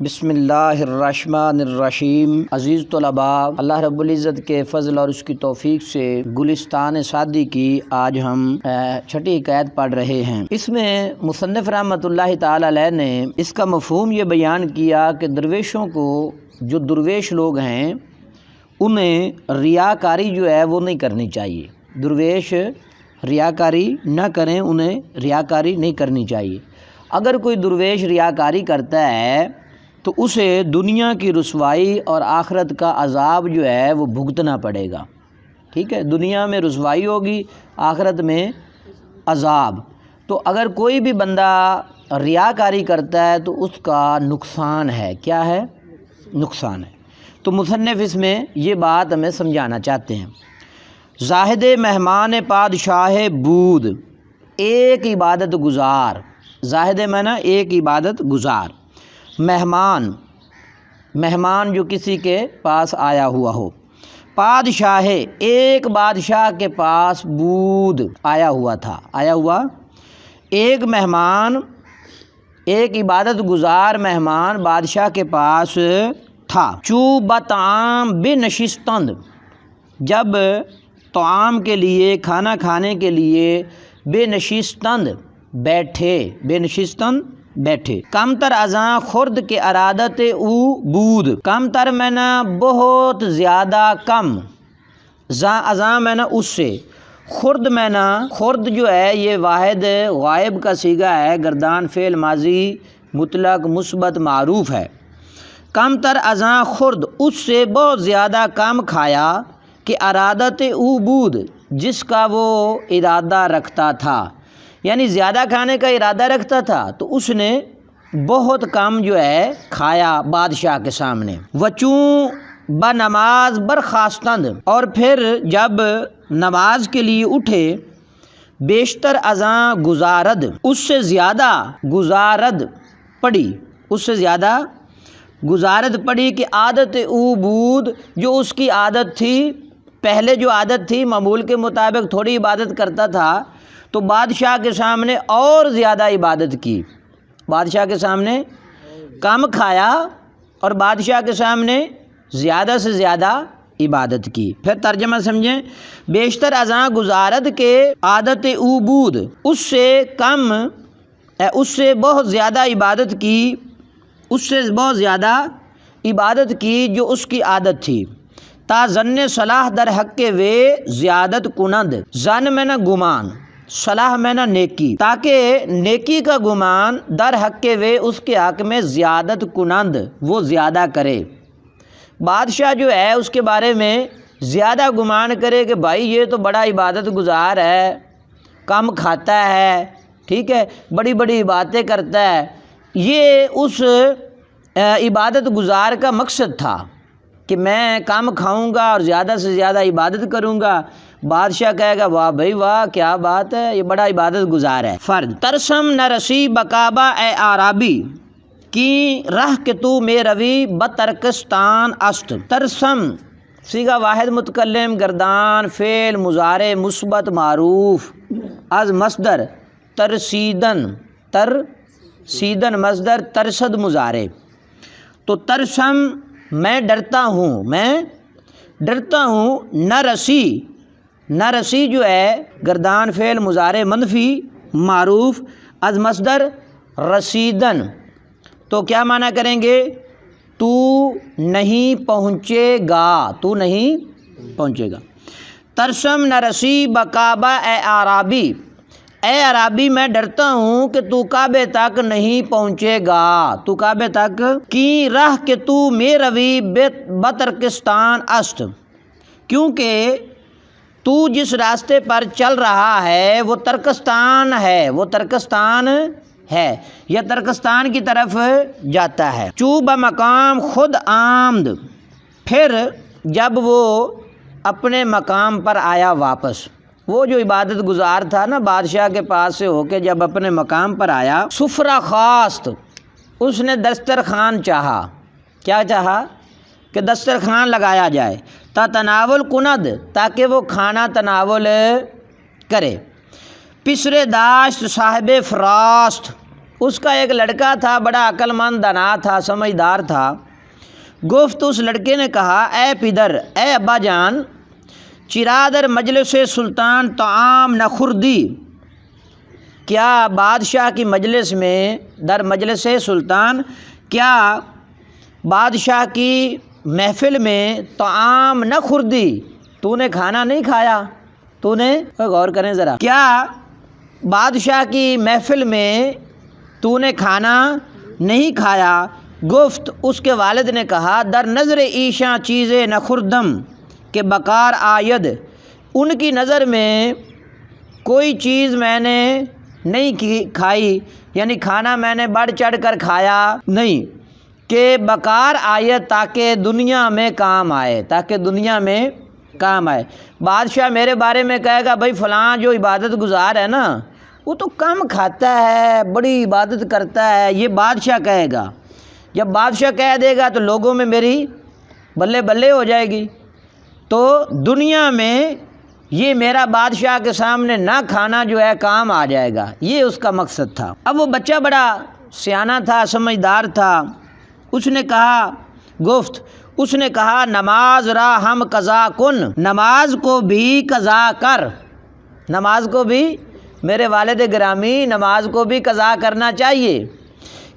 بسم اللہ الرحمن الرحیم۔ عزیز طلباء، اللہ رب العزت کے فضل اور اس کی توفیق سے گلستان سعدی کی آج ہم چھٹی حکایت پڑھ رہے ہیں۔ اس میں مصنف رحمۃ اللہ تعالی علیہ نے اس کا مفہوم یہ بیان کیا کہ درویشوں کو، جو درویش لوگ ہیں، انہیں ریاکاری جو ہے وہ نہیں کرنی چاہیے۔ درویش ریاکاری نہ کریں، انہیں ریاکاری نہیں کرنی چاہیے۔ اگر کوئی درویش ریاکاری کرتا ہے تو اسے دنیا کی رسوائی اور آخرت کا عذاب جو ہے وہ بھگتنا پڑے گا۔ ٹھیک ہے، دنیا میں رسوائی ہوگی، آخرت میں عذاب۔ تو اگر کوئی بھی بندہ ریاکاری کرتا ہے تو اس کا نقصان ہے۔ کیا ہے؟ نقصان ہے۔ تو مصنف اس میں یہ بات ہمیں سمجھانا چاہتے ہیں۔ زاہد مہمان پادشاہ بود، ایک عبادت گزار۔ زاہد معنی ایک عبادت گزار۔ مہمان، مہمان جو کسی کے پاس آیا ہوا ہو۔ پادشاہ، ایک بادشاہ کے پاس بود آیا ہوا تھا، آیا ہوا ایک مہمان، ایک عبادت گزار مہمان بادشاہ کے پاس تھا۔ چو بطعام بنشستند، جب طعام کے لیے، کھانا کھانے کے لیے، بے نشستند بیٹھے، بے نشستند بیٹھے۔ کم تر ازاں خرد کے ارادت او بود، کم تر میں نا بہت زیادہ کم، ازاں میں نا اس سے، خرد میں نا، خرد جو ہے یہ واحد غائب کا صیغہ ہے، گردان فعل ماضی مطلق مثبت معروف ہے۔ کم تر ازاں خرد، اس سے بہت زیادہ کم کھایا، کہ ارادت او بود، جس کا وہ ارادہ رکھتا تھا، یعنی زیادہ کھانے کا ارادہ رکھتا تھا تو اس نے بہت کم جو ہے کھایا بادشاہ کے سامنے۔ وچوں بنماز برخاستند، اور پھر جب نماز کے لیے اٹھے، بیشتر ازاں گزارد، اس سے زیادہ گزارد پڑی، اس سے زیادہ گزارد پڑی، کہ عادت او بود، جو اس کی عادت تھی، پہلے جو عادت تھی معمول کے مطابق تھوڑی عبادت کرتا تھا، تو بادشاہ کے سامنے اور زیادہ عبادت کی۔ بادشاہ کے سامنے کم کھایا اور بادشاہ کے سامنے زیادہ سے زیادہ عبادت کی۔ پھر ترجمہ سمجھیں۔ بیشتر ازاں گزارد کے عادت او بود، اس سے کم، اس سے بہت زیادہ عبادت کی، اس سے بہت زیادہ عبادت کی جو اس کی عادت تھی۔ تا ظن صلاح در حق وے زیادت کنند، ظن میں نہ گمان، صلاح میں نہ نیکی، تاکہ نیکی کا گمان در حق کے وے، اس کے حق میں زیادت کنند، وہ زیادہ کرے۔ بادشاہ جو ہے اس کے بارے میں زیادہ گمان کرے کہ بھائی یہ تو بڑا عبادت گزار ہے، کم کھاتا ہے، ٹھیک ہے، بڑی بڑی باتیں کرتا ہے۔ یہ اس عبادت گزار کا مقصد تھا کہ میں کم کھاؤں گا اور زیادہ سے زیادہ عبادت کروں گا۔ بادشاہ کہے گا واہ بھائی واہ، کیا بات ہے، یہ بڑا عبادت گزار ہے۔ فرد ترسم نہ رسی بکابہ اے عرابی، کی راہ کہ تو میں روی بترکستان است۔ ترسم صیغہ واحد متکلم، گردان فعل مضارع مثبت معروف، از مصدر ترسیدن، ترسیدن مصدر، ترسد مضارع۔ تو ترسم میں ڈرتا ہوں، میں ڈرتا ہوں، نہ رسی، نہ رسی جو ہے گردان فعل مضارع منفی معروف، از مصدر رسیدن، تو کیا معنی کریں گے؟ تو نہیں پہنچے گا، تو نہیں پہنچے گا۔ ترسم نہ رسی بکابہ اے عرابی، اے عرابی میں ڈرتا ہوں کہ تو کعبے تک نہیں پہنچے گا، تو کعبے تک، کی راہ کہ تو میں روی بترکستان است، کیونکہ تو جس راستے پر چل رہا ہے وہ ترکستان ہے، وہ ترکستان ہے یا ترکستان کی طرف جاتا ہے۔ چو بمقام خود آمد، پھر جب وہ اپنے مقام پر آیا واپس، وہ جو عبادت گزار تھا نا بادشاہ کے پاس سے ہو کے جب اپنے مقام پر آیا، سفرہ خواست، اس نے دسترخوان چاہا۔ کیا چاہا؟ کہ دسترخوان لگایا جائے، تا تناول کند، تاکہ وہ کھانا تناول کرے۔ پسرے داشت صاحب فراست، اس کا ایک لڑکا تھا، بڑا عقل مند دانا تھا، سمجھدار تھا۔ گفت اس لڑکے نے کہا، اے پدر، اے ابا جان، چرا در مجلس سلطان طعام نخوردی، کیا بادشاہ کی مجلس میں، در مجلس سلطان، کیا بادشاہ کی محفل میں طعام نہ خوردی، تو نے کھانا نہیں کھایا؟ تو نے، غور کریں ذرا، کیا بادشاہ کی محفل میں تو نے کھانا نہیں کھایا؟ گفت اس کے والد نے کہا، در نظر ایشاں چیزیں نہ خوردم کہ بکار آید، ان کی نظر میں کوئی چیز میں نے نہیں کھائی، یعنی کھانا میں نے بڑھ چڑھ کر کھایا نہیں، کہ بکار آیت، تاکہ دنیا میں کام آئے، تاکہ دنیا میں کام آئے۔ بادشاہ میرے بارے میں کہے گا، بھائی فلاں جو عبادت گزار ہے نا، وہ تو کم کھاتا ہے، بڑی عبادت کرتا ہے، یہ بادشاہ کہے گا۔ جب بادشاہ کہہ دے گا تو لوگوں میں میری بلے بلے ہو جائے گی، تو دنیا میں یہ میرا بادشاہ کے سامنے نہ کھانا جو ہے کام آ جائے گا، یہ اس کا مقصد تھا۔ اب وہ بچہ بڑا سیانہ تھا، سمجھدار تھا، اس نے کہا، گفت اس نے کہا، نماز را ہم قضا کن، نماز کو بھی قضا کر، نماز کو بھی، میرے والد گرامی، نماز کو بھی قضا کرنا چاہیے،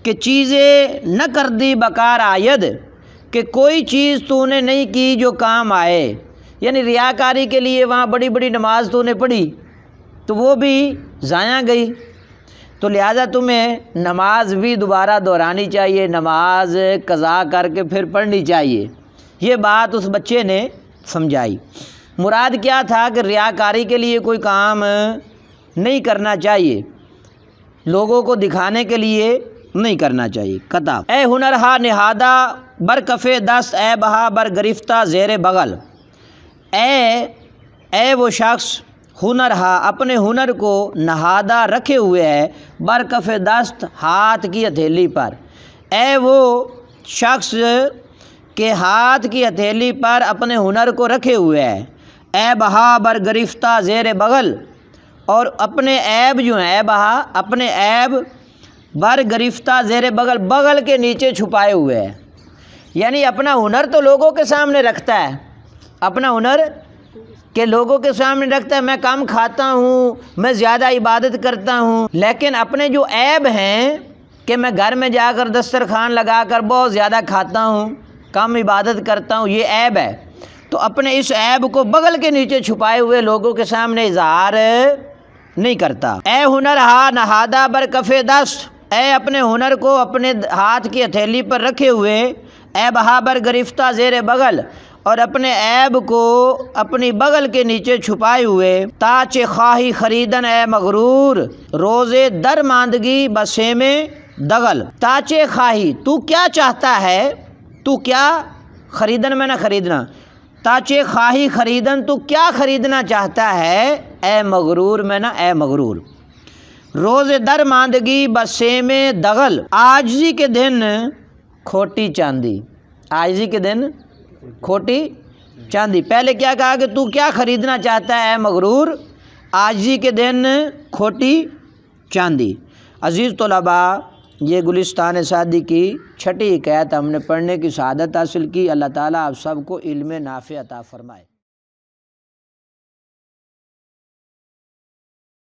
کہ چیزیں نہ کر دی بکار آید، کہ کوئی چیز تو نے نہیں کی جو کام آئے، یعنی ریاکاری کے لیے وہاں بڑی بڑی نماز تو نے پڑھی تو وہ بھی ضائع گئی، تو لہٰذا تمہیں نماز بھی دوبارہ دہرانی چاہیے، نماز قضا کر کے پھر پڑھنی چاہیے۔ یہ بات اس بچے نے سمجھائی۔ مراد کیا تھا کہ ریاکاری کے لیے کوئی کام نہیں کرنا چاہیے، لوگوں کو دکھانے کے لیے نہیں کرنا چاہیے۔ کتاب، اے ہنرہا نہادہ بر کف دست، اے بہا بر گرفتہ زیر بغل، اے وہ شخص ہنرہا، اپنے ہنر کو نہادہ رکھے ہوئے ہے، بر کف دست، ہاتھ کی ہتھیلی پر، اے وہ شخص کے ہاتھ کی ہتھیلی پر اپنے ہنر کو رکھے ہوئے ہے، اے بہا بر گرفتہ زیر بغل، اور اپنے عیب جو ہیں، اے بہا، اپنے عیب، بر گرفتہ زیر بغل، بغل کے نیچے چھپائے ہوئے ہے، یعنی اپنا ہنر تو لوگوں کے سامنے رکھتا ہے، اپنا ہنر کہ لوگوں کے سامنے رکھتا ہے، میں کم کھاتا ہوں، میں زیادہ عبادت کرتا ہوں، لیکن اپنے جو عیب ہیں کہ میں گھر میں جا کر دسترخوان لگا کر بہت زیادہ کھاتا ہوں، کم عبادت کرتا ہوں، یہ عیب ہے، تو اپنے اس عیب کو بغل کے نیچے چھپائے ہوئے لوگوں کے سامنے اظہار نہیں کرتا۔ اے ہنر ہا نہادہ بر کف دست، اے اپنے ہنر کو اپنے ہاتھ کی ہتھیلی پر رکھے ہوئے، اے بہا بر گرفتہ زیر بغل، اور اپنے عیب کو اپنی بغل کے نیچے چھپائے ہوئے، تاچ خواہی خریدن اے مغرور، روزے در ماندگی بسے میں دغل، تاچ خواہی، تو کیا چاہتا ہے، تو کیا، خریدن میں نہ خریدنا، تاچ خواہی خریدن، تو کیا خریدنا چاہتا ہے، اے مغرور میں نہ اے مغرور، روز در ماندگی بسے میں دغل، عاجزی کے دن کھوٹی چاندی، عاجزی کے دن کھوٹی چاندی۔ پہلے کیا کہا کہ تو کیا خریدنا چاہتا ہے اے مغرور، عاجزی کے دن کھوٹی چاندی۔ عزیز طلباء، یہ گلستان سعدی کی 6ٹھی حکایت ہم نے پڑھنے کی سعادت حاصل کی۔ اللہ تعالیٰ آپ سب کو علم نافع عطا فرمائے۔